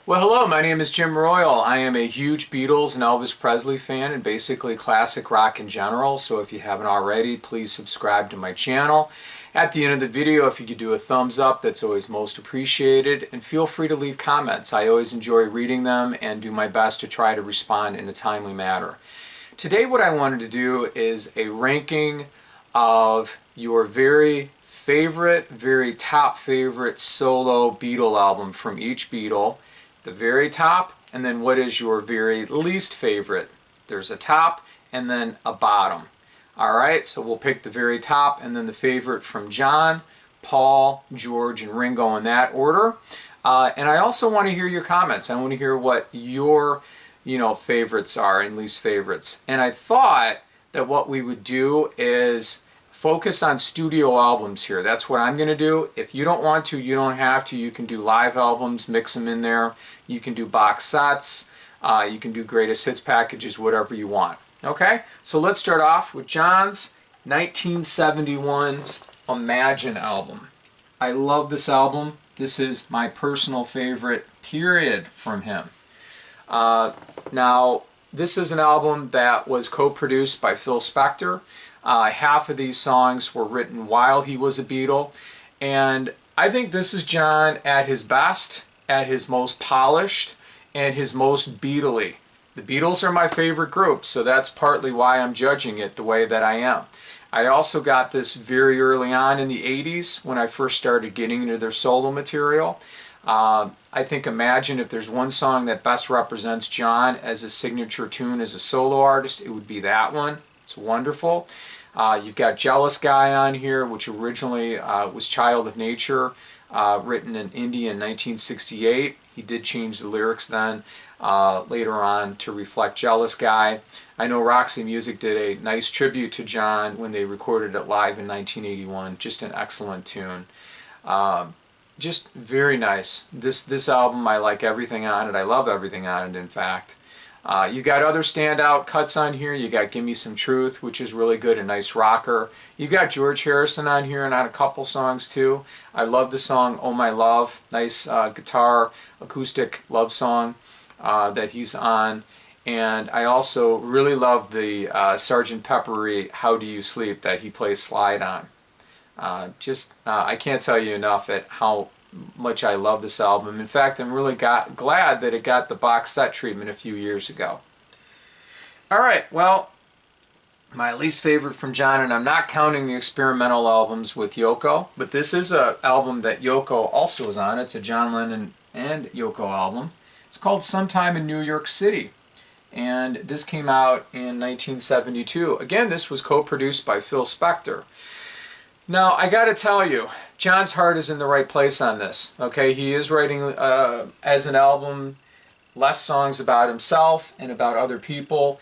Well, hello, my name is Jim Royal. I am a huge Beatles and Elvis Presley fan and basically classic rock in general. So if you haven't already, please subscribe to my channel. At the end of the video, if you could do a thumbs up, that's always most appreciated. And feel free to leave comments. I always enjoy reading them and do my best to try to respond in a timely manner. Today what I wanted to do is a ranking of your very top favorite solo Beatle album from each Beatle. The very top, and then what is your very least favorite. There's a top and then a bottom. Alright, so we'll pick the very top and then the favorite from John, Paul, George, and Ringo in that order. And I also want to hear your comments. I want to hear what your favorites are and least favorites. And I thought that what we would do is focus on studio albums here. That's what I'm going to do. If you don't want to, you don't have to. You can do live albums, mix them in there. You can do box sets. You can do greatest hits packages, whatever you want. Okay, so let's start off with John's 1971's Imagine album. I love this album. This is my personal favorite, period, from him. Now, this is an album that was co-produced by Phil Spector. Half of these songs were written while he was a Beatle, and I think this is John at his best, at his most polished, and his most Beatle-y. The Beatles are my favorite group, so that's partly why I'm judging it the way that I am. I also got this very early on in the 80s when I first started getting into their solo material. I think Imagine, if there's one song that best represents John as a signature tune as a solo artist, it would be that one. It's wonderful. You've got Jealous Guy on here, which originally was Child of Nature, written in India in 1968. He did change the lyrics then later on to reflect Jealous Guy. I know Roxy Music did a nice tribute to John when they recorded it live in 1981. Just an excellent tune. Just very nice. This album, I like everything on it. I love everything on it, in fact. You got other standout cuts on here. You got Give Me Some Truth, which is really good, a nice rocker. You got George Harrison on here and on a couple songs too. I love the song Oh My Love, nice guitar acoustic love song that he's on. And I also really love the Sgt. Peppery How Do You Sleep that he plays slide on. I can't tell you enough at how much I love this album. In fact, I'm really glad that it got the box set treatment a few years ago. Alright, well, my least favorite from John, and I'm not counting the experimental albums with Yoko, but this is an album that Yoko also is on. It's a John Lennon and Yoko album. It's called Sometime in New York City, and this came out in 1972. Again, this was co-produced by Phil Spector. Now, I got to tell you, John's heart is in the right place on this. Okay, he is writing as an album less songs about himself and about other people,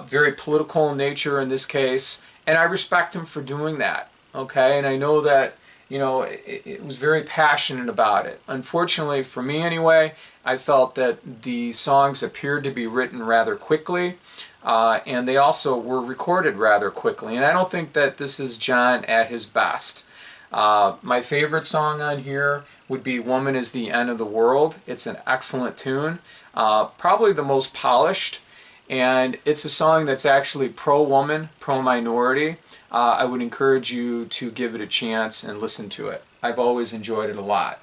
very political in nature in this case, and I respect him for doing that. Okay, and I know that it was very passionate about it. Unfortunately, for me anyway, I felt that the songs appeared to be written rather quickly. And they also were recorded rather quickly, and I don't think that this is John at his best. My favorite song on here would be Woman Is the End of the World. It's an excellent tune, probably the most polished, and it's a song that's actually pro-woman, pro-minority. I would encourage you to give it a chance and listen to it. I've always enjoyed it a lot.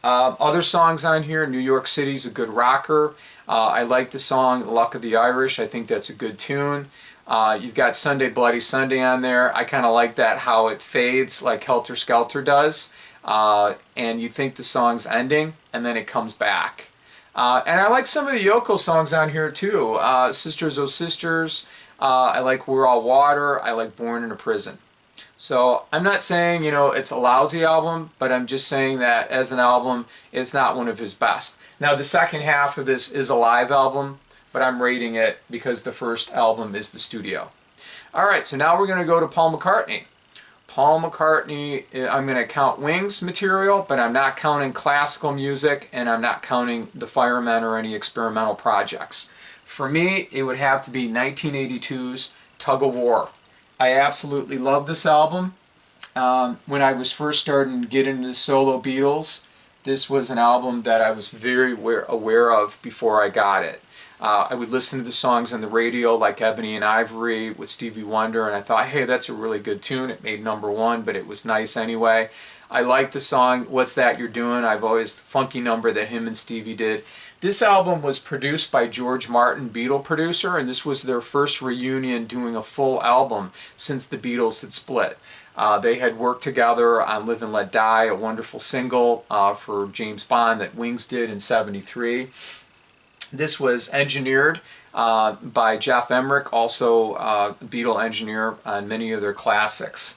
Other songs on here, New York City's a good rocker. I like the song Luck of the Irish. I think that's a good tune. You've got Sunday Bloody Sunday on there. I kind of like that, how it fades like Helter Skelter does. And you think the song's ending, and then it comes back. And I like some of the Yoko songs on here too. Sisters Oh Sisters. I like We're All Water. I like Born in a Prison. So I'm not saying, it's a lousy album, but I'm just saying that as an album, it's not one of his best. Now, the second half of this is a live album, but I'm rating it because the first album is the studio. Alright, so now we're going to go to Paul McCartney. Paul McCartney, I'm going to count Wings material, but I'm not counting classical music, and I'm not counting The Firemen or any experimental projects. For me, it would have to be 1982's Tug of War. I absolutely love this album. When I was first starting to get into the solo Beatles, this was an album that I was very aware of before I got it. I would listen to the songs on the radio like Ebony and Ivory with Stevie Wonder, and I thought, hey, that's a really good tune. It made #1, but it was nice anyway. I like the song, What's That You're Doing? I've always, funky number that him and Stevie did. This album was produced by George Martin, Beatle producer, and this was their first reunion doing a full album since the Beatles had split. They had worked together on Live and Let Die, a wonderful single for James Bond that Wings did in '73. This was engineered by Jeff Emmerich, also a Beatle engineer on many of their classics.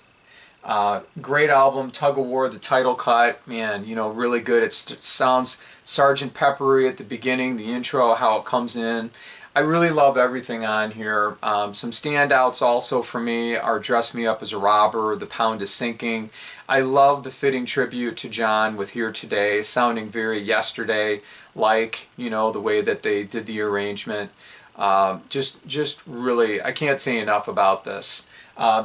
Great album, Tug of War, the title cut, man, you know, really good. It sounds Sgt. Peppery at the beginning, the intro, how it comes in. I really love everything on here. Some standouts also for me are Dress Me Up as a Robber, The Pound is Sinking. I love the fitting tribute to John with Here Today, sounding very Yesterday-like, you know, the way that they did the arrangement. Just really, I can't say enough about this.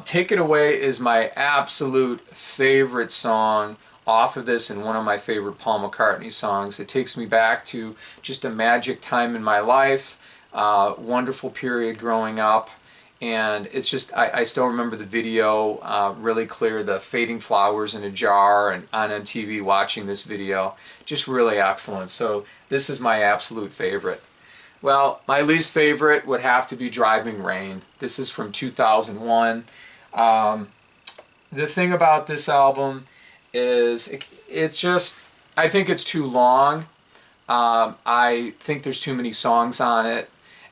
Take It Away is my absolute favorite song off of this, and one of my favorite Paul McCartney songs. It takes me back to just a magic time in my life, wonderful period growing up, and it's just, I still remember the video really clear, the fading flowers in a jar, and on MTV watching this video, just really excellent. So this is my absolute favorite. Well, my least favorite would have to be Driving Rain. This is from 2001. The thing about this album is it's just, I think it's too long. I think there's too many songs on it.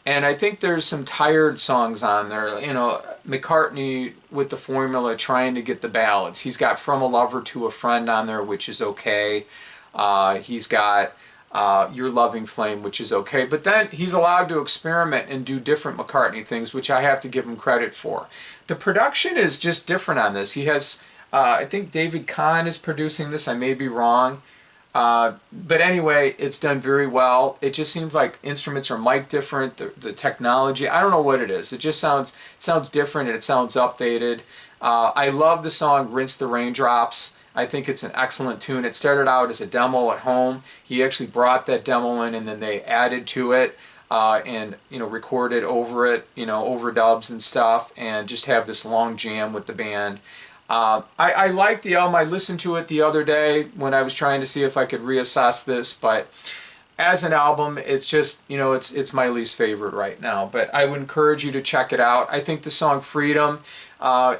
And I think there's some tired songs on there. You know, McCartney with the formula trying to get the ballads. He's got From a Lover to a Friend on there, which is okay. He's got Your Loving Flame, which is okay. But then he's allowed to experiment and do different McCartney things, which I have to give him credit for. The production is just different on this. He has, I think David Kahn is producing this. I may be wrong. But anyway, it's done very well. It just seems like instruments are mic'd different, the technology, I don't know what it is. It just sounds different, and it sounds updated. I love the song Rinse the Raindrops. I think it's an excellent tune. It started out as a demo at home. He actually brought that demo in, and then they added to it and, you know, recorded over it, you know, overdubs and stuff, and just have this long jam with the band. I like the album. I listened to it the other day when I was trying to see if I could reassess this, but as an album, it's just, you know, it's my least favorite right now. But I would encourage you to check it out. I think the song Freedom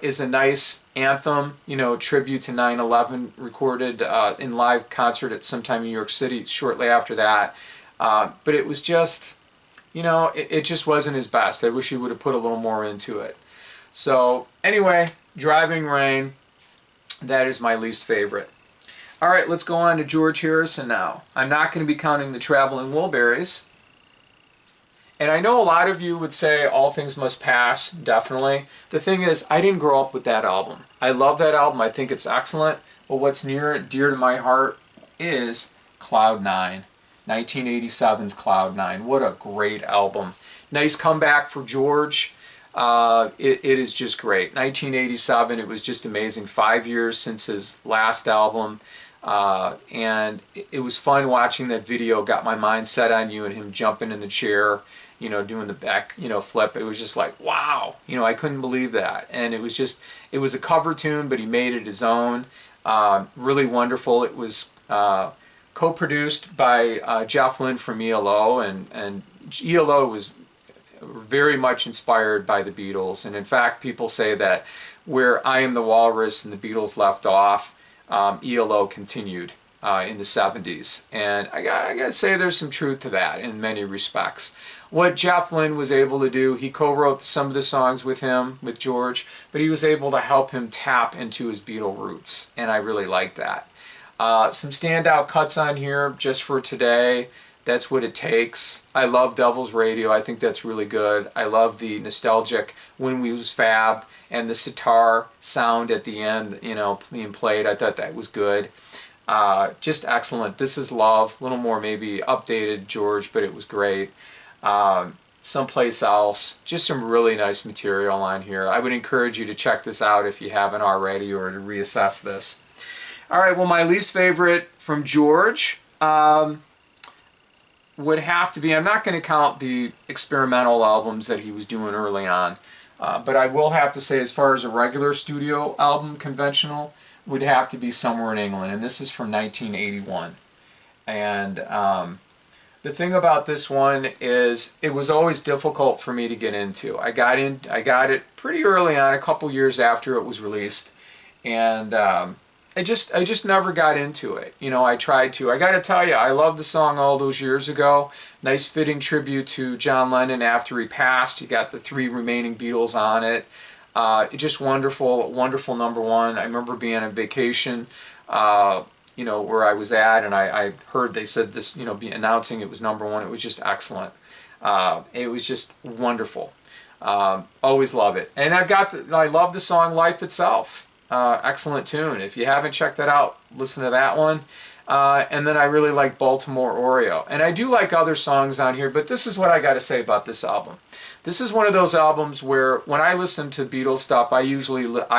is a nice anthem, you know, tribute to 9/11, recorded in live concert at sometime in New York City shortly after that. But it was just, you know, it just wasn't his best. I wish he would have put a little more into it. So anyway, Driving Rain, that is my least favorite. All right, let's go on to George Harrison now. I'm not going to be counting the Traveling Wilburys. And I know a lot of you would say All Things Must Pass, definitely. The thing is, I didn't grow up with that album. I love that album. I think it's excellent. But what's near and dear to my heart is Cloud 9. 1987's Cloud 9. What a great album. Nice comeback for George. It is just great. 1987, it was just amazing. 5 years since his last album. And it was fun watching that video. Got my mind set on you and him jumping in the chair, you know, doing the back, you know, flip. It was just like, wow. You know, I couldn't believe that. And it was just, it was a cover tune, but he made it his own. Really wonderful. It was co-produced by Jeff Lynne from ELO, and ELO was very much inspired by the Beatles. And in fact, people say that where I Am the Walrus and the Beatles left off, ELO continued in the 70s. And I gotta say there's some truth to that in many respects. What Jeff Lynne was able to do, he co-wrote some of the songs with him, with George, but he was able to help him tap into his Beatle roots, and I really like that. Some standout cuts on here, Just for Today, That's What It Takes. I love Devil's Radio. I think that's really good. I love the nostalgic When We Was Fab and the sitar sound at the end, you know, being played. I thought that was good. Just excellent. This Is Love. A little more maybe updated George, but it was great. Someplace Else. Just some really nice material on here. I would encourage you to check this out if you haven't already, or to reassess this. All right, well, my least favorite from George would have to be, I'm not going to count the experimental albums that he was doing early on, but I will have to say, as far as a regular studio album, conventional, would have to be Somewhere in England, and this is from 1981. And the thing about this one is it was always difficult for me to get into. I got it pretty early on, a couple years after it was released, and I just never got into it. You know, I tried to. I got to tell you, I love the song all those years ago. Nice fitting tribute to John Lennon after he passed. You got the three remaining Beatles on it. Just wonderful, wonderful number one. I remember being on vacation, where I was at, and I heard they said this, announcing it was number one. It was just excellent. It was just wonderful. Always love it. And I love the song Life Itself. Excellent tune. If you haven't checked that out, listen to that one. And then I really like Baltimore Oreo. And I do like other songs on here, but this is what I got to say about this album. This is one of those albums where when I listen to Beatles stuff, I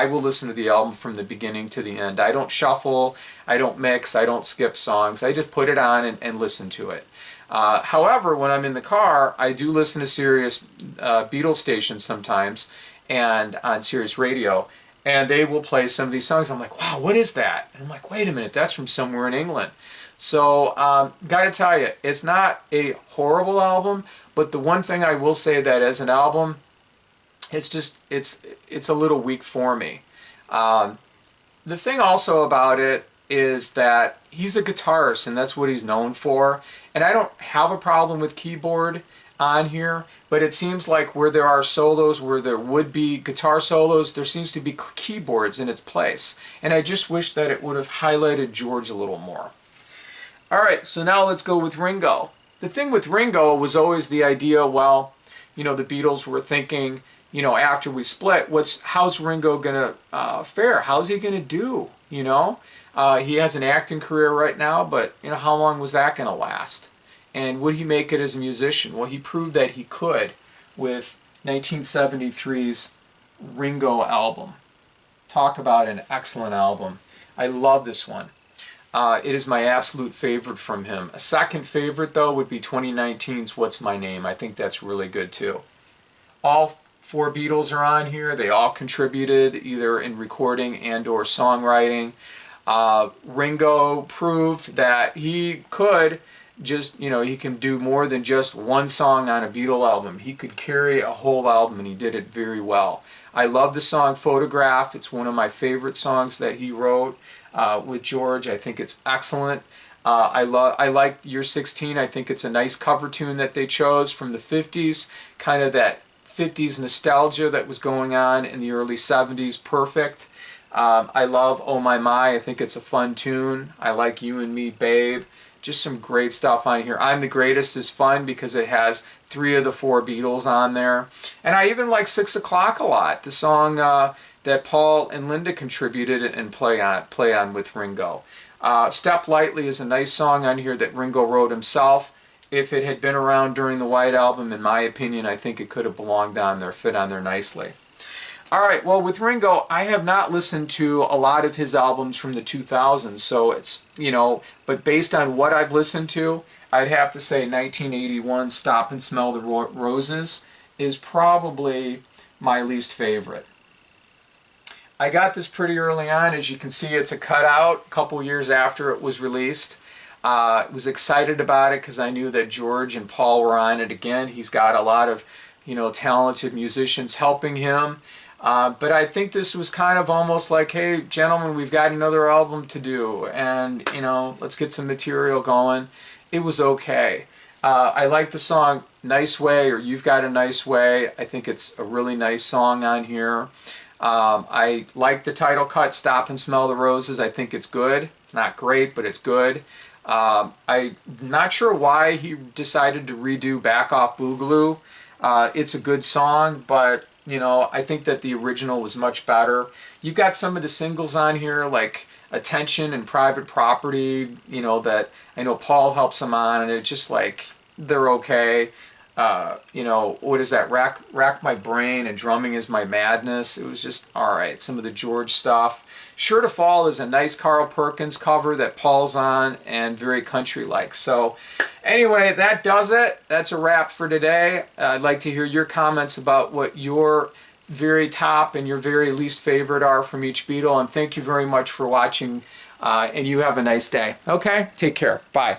will listen to the album from the beginning to the end. I don't shuffle, I don't mix, I don't skip songs. I just put it on and listen to it. However, when I'm in the car, I do listen to Sirius Beatles stations sometimes, and on Sirius Radio, and they will play some of these songs. I'm like, wow, what is that? And I'm like, wait a minute, that's from Somewhere in England. So, got to tell you, it's not a horrible album, but the one thing I will say that as an album, it's a little weak for me. The thing also about it is that he's a guitarist, and that's what he's known for. And I don't have a problem with keyboard on here, but it seems like where there are solos, where there would be guitar solos, there seems to be keyboards in its place. And I just wish that it would have highlighted George a little more. All right, so now let's go with Ringo. The thing with Ringo was always the idea, well, the Beatles were thinking, after we split, how's Ringo gonna fare? How's he gonna do? He has an acting career right now, but how long was that gonna last? And would he make it as a musician? Well, he proved that he could with 1973's Ringo album. Talk about an excellent album. I love this one. It is my absolute favorite from him. A second favorite, though, would be 2019's What's My Name. I think that's really good, too. All four Beatles are on here. They all contributed, either in recording and or songwriting. Ringo proved that he could he can do more than just one song on a Beatle album. He could carry a whole album, and he did it very well. I love the song Photograph. It's one of my favorite songs that he wrote with George. I think it's excellent. I like Year 16. I think it's a nice cover tune that they chose from the 50s, kind of that 50s nostalgia that was going on in the early 70s. Perfect. I love Oh My My. I think it's a fun tune. I like You and Me, Babe. Just some great stuff on here. I'm the Greatest is fun because it has 3 of the 4 Beatles on there. And I even like 6 O'Clock a lot, the song that Paul and Linda contributed and play on with Ringo. Step Lightly is a nice song on here that Ringo wrote himself. If it had been around during the White Album, in my opinion, I think it could have belonged on there, fit on there nicely. All right, well, with Ringo, I have not listened to a lot of his albums from the 2000s, so it's, but based on what I've listened to, I'd have to say 1981 Stop and Smell the Roses is probably my least favorite. I got this pretty early on. As you can see, it's a cutout a couple years after it was released. I was excited about it because I knew that George and Paul were on it again. He's got a lot of, talented musicians helping him. But I think this was kind of almost like, hey, gentlemen, we've got another album to do, and, let's get some material going. It was okay. I like the song Nice Way, or You've Got a Nice Way. I think it's a really nice song on here. I like the title cut, Stop and Smell the Roses. I think it's good. It's not great, but it's good. I'm not sure why he decided to redo Back Off Boogaloo. It's a good song, but I think that the original was much better. You've got some of the singles on here, like Attention and Private Property, that I know Paul helps them on, and it's just like, they're okay. What is that? Rack My Brain and Drumming Is My Madness. It was just all right. Some of the George stuff, Sure to Fall is a nice Carl Perkins cover that Paul's on and very country-like. So anyway, that does it. That's a wrap for today. I'd like to hear your comments about what your very top and your very least favorite are from each Beatle. And thank you very much for watching. And you have a nice day. Okay? Take care. Bye.